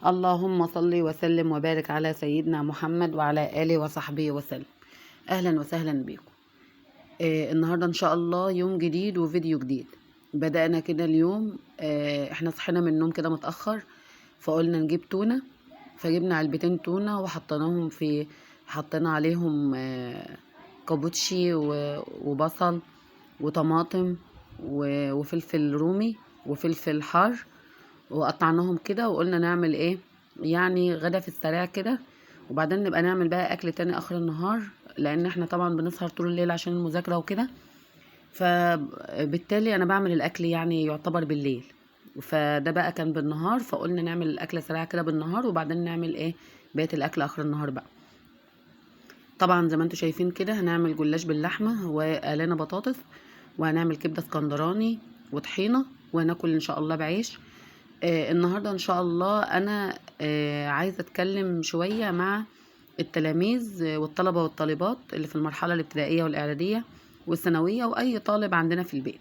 اللهم صل وسلم وبارك على سيدنا محمد وعلى آله وصحبه وسلم. أهلا وسهلا بكم. النهاردة إن شاء الله يوم جديد وفيديو جديد. بدأنا كده اليوم. احنا صحينا من النوم كده متأخر، فقلنا نجيب تونة. فجبنا علبتين تونة وحطيناهم حطينا عليهم كابوتشي وبصل وطماطم وفلفل رومي وفلفل حار، وقطعناهم كده وقلنا نعمل ايه يعني غدا في السريع كده، وبعدين نبقى نعمل بقى اكل تاني اخر النهار، لان احنا طبعا بنسهر طول الليل عشان المذاكرة وكده. فبالتالي انا بعمل الاكل يعني يعتبر بالليل، فده بقى كان بالنهار، فقلنا نعمل الاكل سريع كده بالنهار وبعدين نعمل ايه بقية الاكل اخر النهار بقى. طبعا زي ما انتوا شايفين كده هنعمل جلاش باللحمة وقلينا بطاطس، وهنعمل كبدة اسكندراني وطحينة، وهناكل ان شاء الله بعيش. النهاردة ان شاء الله انا عايزة اتكلم شوية مع التلاميذ والطلبة والطالبات اللي في المرحلة الابتدائية والاعدادية والثانوية واي طالب عندنا في البيت.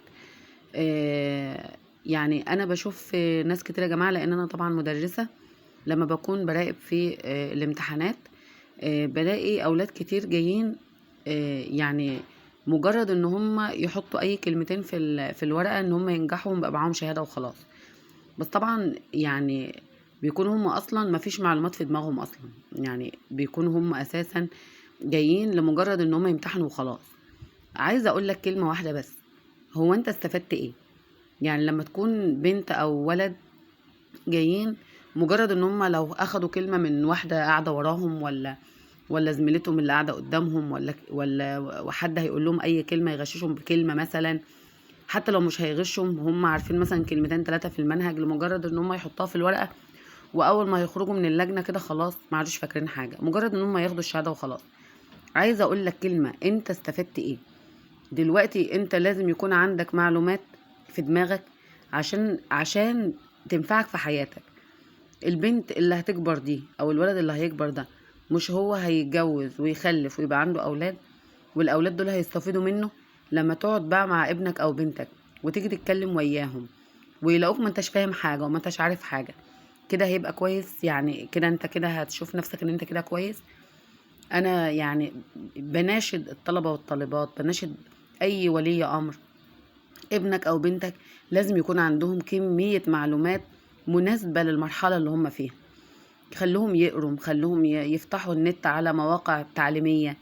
يعني انا بشوف ناس كتير يا جماعة، لان انا طبعا مدرسة. لما بكون براقب في الامتحانات بلاقي اولاد كتير جايين، يعني مجرد ان هم يحطوا اي كلمتين في الورقة ان هم ينجحوا ويبقى معاهم شهادة وخلاص. بس طبعا يعني بيكونوا هم اصلا ما فيش معلومات في دماغهم اصلا، يعني بيكونوا هم اساسا جايين لمجرد ان هم يمتحنوا وخلاص. عايزه اقول لك كلمه واحده بس، هو انت استفدت ايه؟ يعني لما تكون بنت او ولد جايين مجرد ان هم لو اخدوا كلمه من واحده قاعده وراهم، ولا زميلتهم اللي قاعده قدامهم، ولا حد هيقول لهم اي كلمه يغششهم بكلمه مثلا، حتى لو مش هيغشهم هم عارفين مثلا كلمتين ثلاثه في المنهج، لمجرد ان هم يحطوها في الورقه، واول ما يخرجوا من اللجنه كده خلاص ما عادوش فاكرين حاجه، مجرد ان هم ياخدوا الشهاده وخلاص. عايزه اقول لك كلمه، انت استفدت ايه؟ دلوقتي انت لازم يكون عندك معلومات في دماغك عشان تنفعك في حياتك. البنت اللي هتكبر دي او الولد اللي هيكبر ده، مش هو هيتجوز ويخلف ويبقى عنده اولاد، والاولاد دول هيستفيدوا منه لما تقعد بقى مع ابنك او بنتك وتيجي تتكلم وياهم ويلاقوك ما انتش فاهم حاجه وما انتش عارف حاجه. كده هيبقى كويس؟ يعني كده انت كده هتشوف نفسك ان انت كده كويس؟ انا يعني بناشد الطلبة والطالبات، بناشد اي ولي امر، ابنك او بنتك لازم يكون عندهم كمية معلومات مناسبة للمرحلة اللي هم فيها. خلوهم يقروا، خلوهم يفتحوا النت على مواقع تعليمية،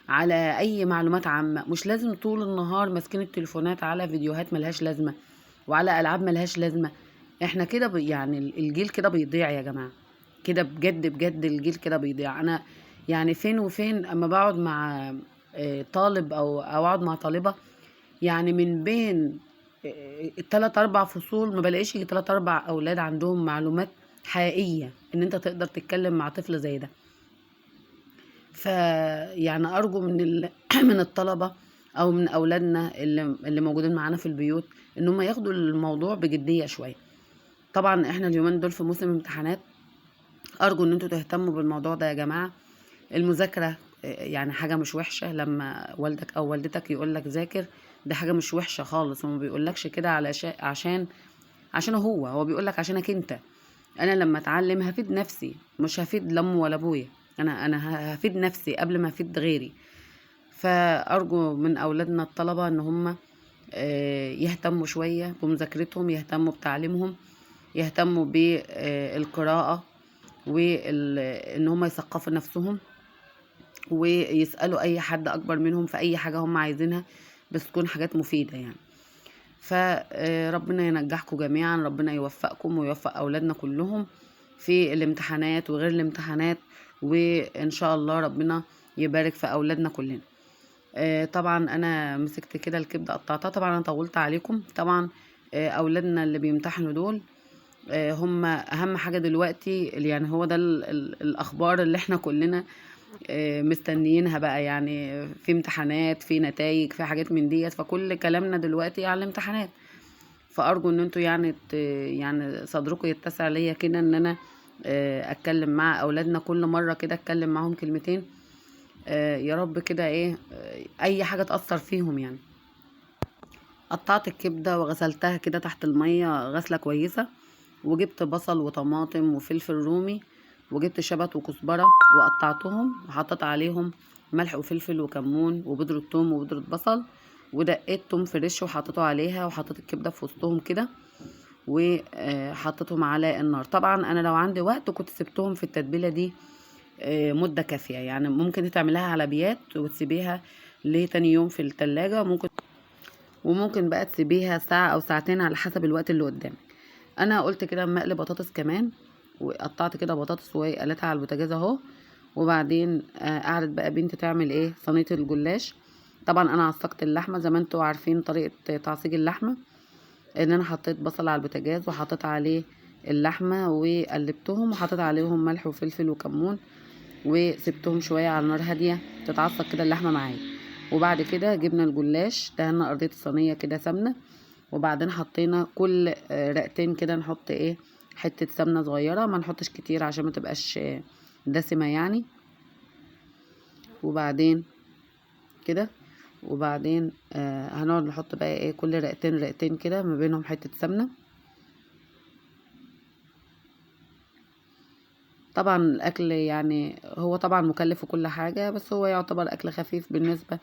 على اي معلومات عامة. مش لازم طول النهار ماسكين التليفونات على فيديوهات ملهاش لازمة وعلى العاب ملهاش لازمة. احنا كده يعني الجيل كده بيضيع يا جماعة، كده بجد بجد الجيل كده بيضيع. انا يعني فين وفين اما بقعد مع طالب او اقعد مع طالبة، يعني من بين 3 4 فصول ما بلاقيش يجي 3 4 اولاد عندهم معلومات حقيقية ان انت تقدر تتكلم مع طفل زي ده. فيعني ارجو من من الطلبة او من اولادنا اللي موجودين معانا في البيوت ان هم ياخدوا الموضوع بجدية شوية. طبعا احنا اليومين دول في موسم امتحانات، ارجو ان انتوا تهتموا بالموضوع ده يا جماعة. المذاكرة يعني حاجة مش وحشة، لما والدك او والدتك يقولك ذاكر دي حاجة مش وحشة خالص، وما بيقولكش كده عشان هو بيقولك عشانك انت. انا لما اتعلم هفيد نفسي، مش هفيد لامي ولا ابويا، انا هفيد نفسي قبل ما افيد غيري. فارجو من اولادنا الطلبة ان هم يهتموا شوية بمذاكرتهم، يهتموا بتعليمهم، يهتموا بالقراءة، وان هم يثقفوا نفسهم ويسألوا اي حد اكبر منهم في اي حاجة هم عايزينها، بس تكون حاجات مفيدة يعني. فربنا ينجحكم جميعا، ربنا يوفقكم ويوفق اولادنا كلهم في الامتحانات وغير الامتحانات، وان شاء الله ربنا يبارك في اولادنا كلنا. طبعا انا مسكت كده الكبده قطعتها، طبعا انا طولت عليكم. طبعا اولادنا اللي بيمتحنوا دول هم اهم حاجه دلوقتي، يعني هو ده الاخبار اللي احنا كلنا مستنيينها بقى، يعني في امتحانات، في نتائج، في حاجات من ديت، فكل كلامنا دلوقتي على الامتحانات. فارجو ان انتوا يعني يعني صدركم يتسع ليا كده ان انا اتكلم مع اولادنا كل مره كده، اتكلم معاهم كلمتين، يا رب كده ايه اي حاجه تاثر فيهم يعني. قطعت الكبده وغسلتها كده تحت الميه غسله كويسه، وجبت بصل وطماطم وفلفل رومي، وجبت شبت وكزبرة وقطعتهم وحطيت عليهم ملح وفلفل وكمون وبودرة ثوم وبودرة بصل، ودقيت توم فريش وحطيته عليها، وحطيت الكبدة في وسطهم كده وحطيتهم على النار. طبعا انا لو عندي وقت كنت سبتهم في التتبيلة دي مدة كافية، يعني ممكن تعملها على بيات وتسيبيها لتاني يوم في التلاجة، وممكن بقى تسيبيها ساعة او ساعتين على حسب الوقت اللي قدامك. انا قلت كده اما اقلي بطاطس كمان، وقطعت كده بطاطس وقلتها على البوتاجاز اهو. وبعدين قعدت بقى بنتي تعمل ايه صينيه الجلاش. طبعا انا عصقت اللحمه زي ما انتوا عارفين طريقه تعصيج اللحمه، ان انا حطيت بصل على البوتاجاز وحطيت عليه اللحمه وقلبتهم وحطيت عليهم ملح وفلفل وكمون، وسبتهم شويه على نار هاديه تتعصق كده اللحمه معايا. وبعد كده جبنا الجلاش، دهنا ارضيه الصينيه كده سمنه، وبعدين حطينا كل رقتين كده نحط ايه حتة سمنة صغيرة، ما نحطش كتير عشان ما تبقاش دسمة يعني. وبعدين كده، وبعدين هنقعد نحط بقى ايه كل رقتين رقتين كده ما بينهم حتة سمنة. طبعا الاكل يعني هو طبعا مكلف وكل حاجة، بس هو يعتبر اكل خفيف بالنسبة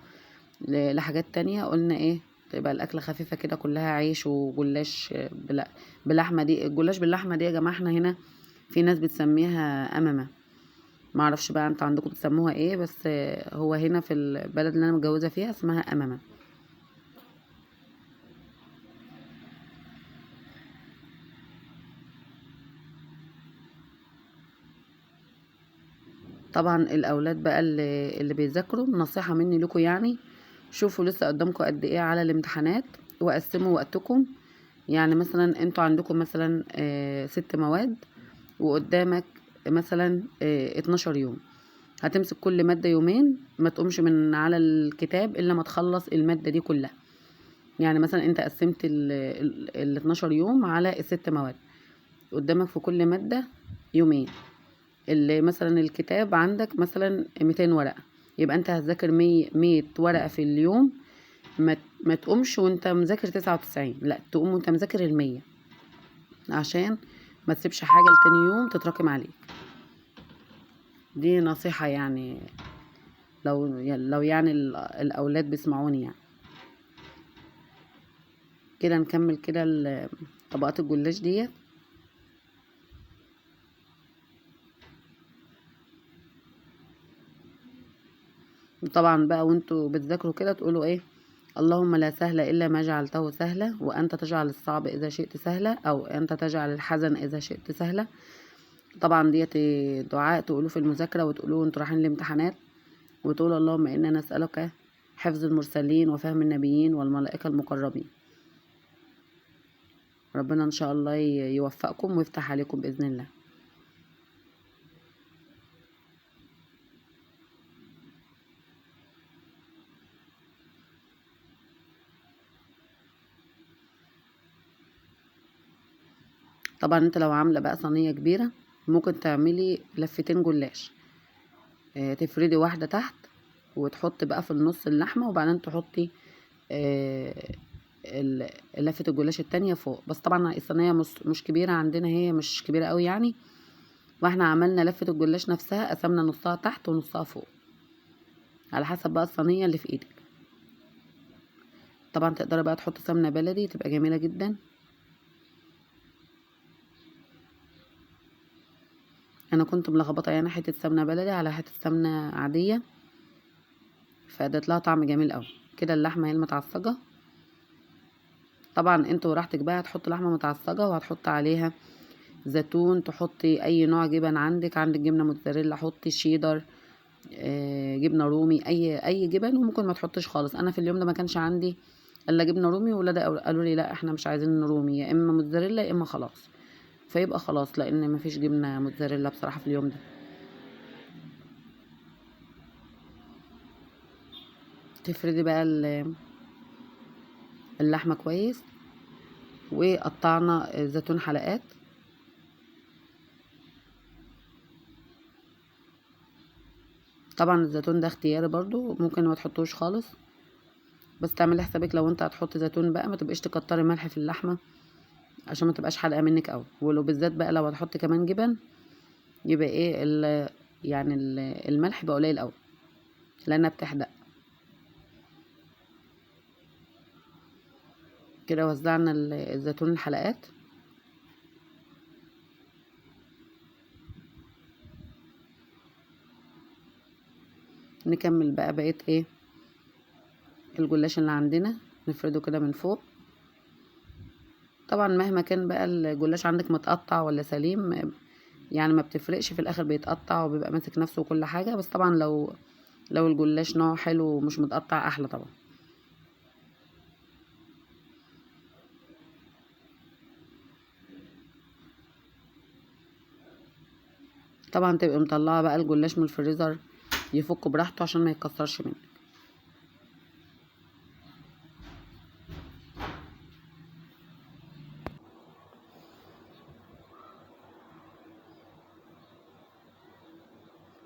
لحاجات تانية. قلنا ايه تبقى الاكله خفيفه كده كلها عيش وجلاش بلحمه. دي الجلاش باللحمه دي يا جماعه احنا هنا في ناس بتسميها امامه، ما اعرفش بقى انتوا عندكم بتسموها ايه، بس هو هنا في البلد اللي انا متجوزه فيها اسمها امامه. طبعا الاولاد بقى اللي بيذاكروا نصيحه مني لكم يعني، شوفوا لسه قدامكم قد ايه على الامتحانات وقسموا وقتكم. يعني مثلا انتوا عندكم مثلا 6 مواد، وقدامك مثلا 12 يوم، هتمسك كل مادة يومين، ما تقومش من على الكتاب إلا ما تخلص المادة دي كلها. يعني مثلا انت قسمت ال 12 يوم على ال6 مواد، قدامك في كل مادة يومين. اللي مثلا الكتاب عندك مثلا 200 ورقة، يبقى انت هتذاكر 100 ورقة في اليوم. ما تقومش وانت مذاكر 99، لا تقوم وانت مذاكر 100، عشان ما تسيبش حاجة لتاني يوم تتراكم عليك. دي نصيحة يعني، لو يعني الأولاد بيسمعوني يعني. كده نكمل كده طبقات الجلاش ديت. طبعا بقى وانتوا بتذاكروا كده تقولوا ايه: اللهم لا سهل إلا ما جعلته سهلا، وأنت تجعل الصعب إذا شئت سهلا، أو أنت تجعل الحزن إذا شئت سهلا. طبعا ديت دعاء تقولوه في المذاكرة، وتقولوه انتوا رايحين الامتحانات، وتقولوا اللهم إنا نسألك حفظ المرسلين وفهم النبيين والملائكة المقربين. ربنا إن شاء الله يوفقكم ويفتح عليكم بإذن الله. طبعا انت لو عاملة بقى صينية كبيرة ممكن تعملي لفتين جلاش، تفردي واحدة تحت وتحطي بقى في النص اللحمة، وبعدين تحطي آه، لفة الجلاش التانية فوق. بس طبعا الصينية مش كبيرة عندنا، هي مش كبيرة قوي يعني، واحنا عملنا لفة الجلاش نفسها قسمنا نصها تحت ونصها فوق على حسب بقى الصينية اللي في ايدك. طبعا تقدري بقى تحطي سمنة بلدي تبقى جميلة جدا. انا كنت ملخبطة يعني حتة سمنة بلدي على حتة سمنة عادية، فادت لها طعم جميل قوي. كده اللحمة هي المتعصجة. طبعا انت وراحتك بقى هتحط لحمة متعصجة وهتحط عليها زيتون، تحطي اي نوع جبن عندك جبنة موتزاريلا، حطي شيدر، جبنة رومي، اي جبن، وممكن ما تحطش خالص. انا في اليوم ده ما كانش عندي الا جبنة رومي، ولاد قالوا لي لا احنا مش عايزين رومي، يا اما موتزاريلا يا اما خلاص، فيبقى خلاص، لان ما فيش جبنة موتزاريلا بصراحة في اليوم ده. تفردي بقى اللحمة كويس، وقطعنا زيتون حلقات. طبعا الزيتون ده اختياري برضو، ممكن ما تحطوش خالص، بس تعملي حسابك لو انت هتحطي زيتون بقى ما تبقيش تكتري ملح في اللحمه عشان ما تبقاش حادقه منك قوي. ولو بالذات بقى لو هتحطي كمان جبن يبقى ايه يعني الملح يبقى قليل قوي لانها بتحدق. كده وزعنا الزيتون الحلقات. نكمل بقى بقية ايه الجلاش اللي عندنا، نفرده كده من فوق. طبعا مهما كان بقى الجلاش عندك متقطع ولا سليم يعني ما بتفرقش، في الاخر بيتقطع وبيبقى ماسك نفسه وكل حاجة. بس طبعا لو الجلاش نوع حلو ومش متقطع احلى طبعا. طبعا تبقى مطلعه بقى الجلاش من الفريزر يفك براحته عشان ما يتكسرش منك.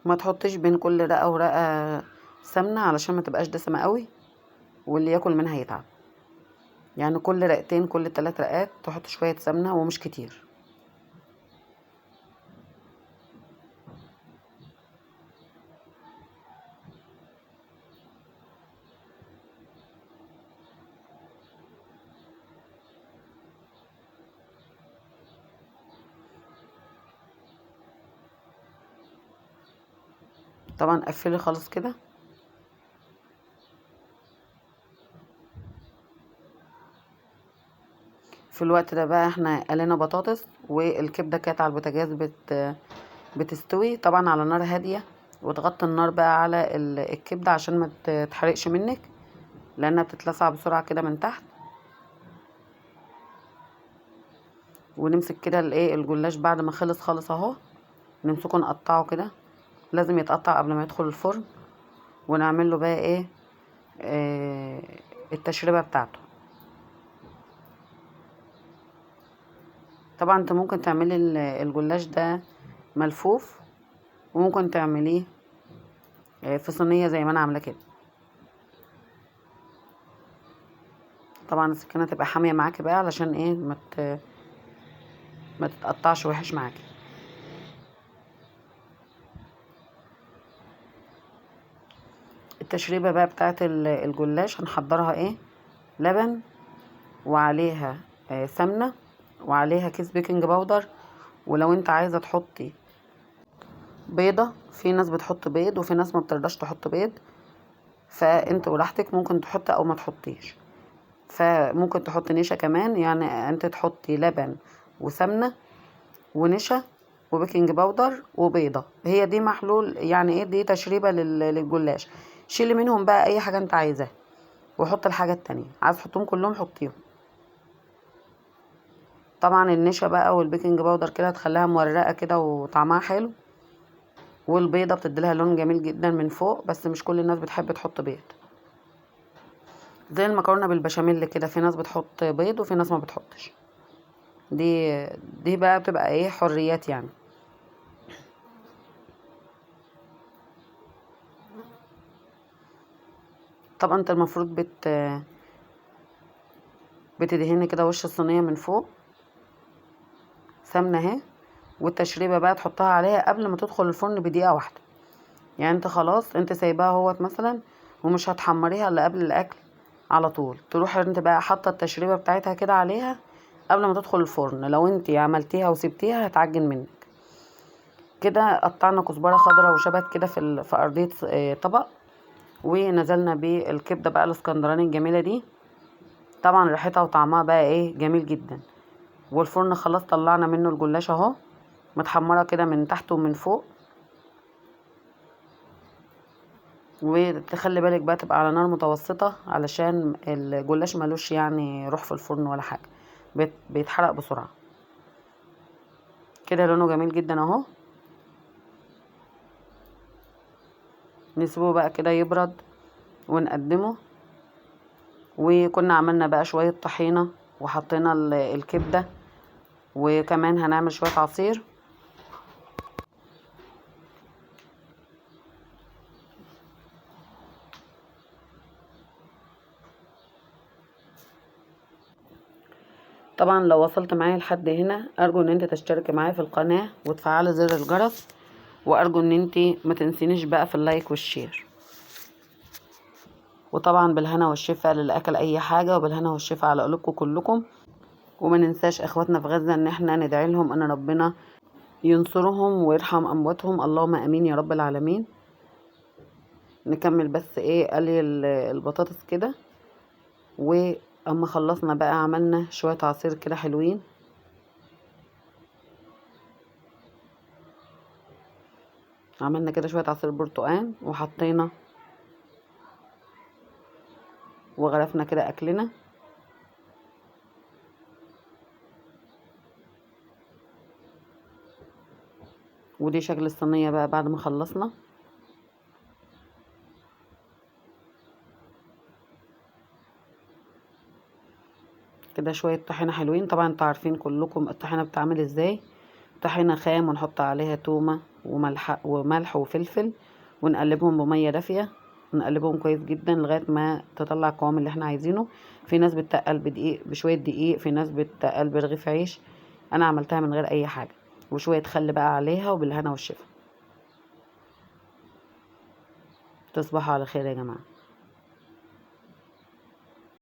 ما تحطيش بين كل رقه ورقه سمنه علشان ما تبقاش دسمه قوي واللي ياكل منها يتعب. يعني كل رقتين كل 3 رقات تحط شويه سمنه ومش كتير. طبعا قفلي خالص كده. في الوقت ده بقى احنا قلينا بطاطس والكبده كانت على البوتاجاز بتستوي طبعا على نار هاديه. وتغطي النار بقى على الكبده عشان ما تتحرقش منك لانها بتتلسع بسرعه كده من تحت. ونمسك كده الايه الجلاش بعد ما خلص خالص اهو، نمسكه نقطعه كده. لازم يتقطع قبل ما يدخل الفرن. ونعمل له بقى ايه آه التشريبه بتاعته. طبعا انت ممكن تعملي الجلاش ده ملفوف وممكن تعمليه في صينيه زي ما انا عامله كده. طبعا السكينه تبقى حاميه معاكي بقى علشان ايه ما تتقطعش وحش معاكي. التشريبه بقى بتاعت الجلاش هنحضرها ايه لبن وعليها سمنه وعليها كيس بيكنج باودر. ولو انت عايزه تحطي بيضه، في ناس بتحط بيض وفي ناس ما بترضاش تحط بيض، فانت وراحتك ممكن تحطي او ما تحطيش. فممكن تحطي نشا كمان، يعني انت تحطي لبن وسمنه ونشا وبيكنج باودر وبيضه. هي دي محلول يعني ايه، دي تشريبه للجلاش. شيلي منهم بقى اي حاجه انت عايزاها وحط الحاجه التانية. عايز تحطهم كلهم حطيهم. طبعا النشا بقى والبيكنج باودر كده هتخليها مورقه كده وطعمها حلو. والبيضه بتديلها لون جميل جدا من فوق، بس مش كل الناس بتحب تحط بيض. زي المكرونه بالبشاميل كده، في ناس بتحط بيض وفي ناس ما بتحطش. دي بقى بتبقى ايه حريات يعني. طبعا انت المفروض بتدهني كده وش الصينيه من فوق سمنه اهي. والتشريبه بقى تحطها عليها قبل ما تدخل الفرن بدقيقه واحده. يعني انت خلاص انت سايباها اهوت مثلا ومش هتحمريها الا قبل الاكل على طول، تروح انت بقى حاطه التشريبه بتاعتها كده عليها قبل ما تدخل الفرن. لو انت عملتيها وسبتيها هتعجن منك. كده قطعنا كزبره خضراء وشبت كده في ارضيه طبق. ونزلنا بالكبده بقى الاسكندراني الجميله دي. طبعا ريحتها وطعمها بقى ايه جميل جدا. والفرن خلاص طلعنا منه الجلاش اهو متحمره كده من تحت ومن فوق. وتخلي بالك بقى تبقى على نار متوسطه علشان الجلاش ملوش يعني روح في الفرن ولا حاجه، بيتحرق بسرعه. كده لونه جميل جدا اهو. نسيبه بقى كده يبرد ونقدمه. وكنا عملنا بقى شويه طحينه وحطينا الكبده وكمان هنعمل شويه عصير. طبعا لو وصلت معايا لحد هنا ارجو ان انت تشتركي معايا في القناة وتفعلي زر الجرس، وارجو ان انت ما تنسينيش بقى في اللايك والشير. وطبعا بالهنا والشفا للي اكل اي حاجة، وبالهنا والشفا على قلوبكم كلكم. وما ننساش اخواتنا في غزة ان احنا ندعي لهم ان ربنا ينصرهم ويرحم امواتهم، اللهم امين يا رب العالمين. نكمل بس قلي البطاطس كده، واما خلصنا بقى عملنا شوية عصير كده حلوين. عملنا كده شوية عصير برتقان وحطينا وغرفنا كده اكلنا. ودي شكل الصينية بقى بعد ما خلصنا. كده شوية طحينة حلوين. طبعا انتوا عارفين كلكم الطحينة بتعمل ازاي. طحينة خام ونحط عليها تومة وملح وفلفل، ونقلبهم بمية دافية، ونقلبهم كويس جدا لغاية ما تطلع القوام اللي احنا عايزينه. في ناس بتقل بدقيق بشوية دقيق، في ناس بتقل برغيف عيش، انا عملتها من غير اي حاجة، وشوية خل بقى عليها، وبالهنا والشفا. تصبحوا على خير يا جماعة.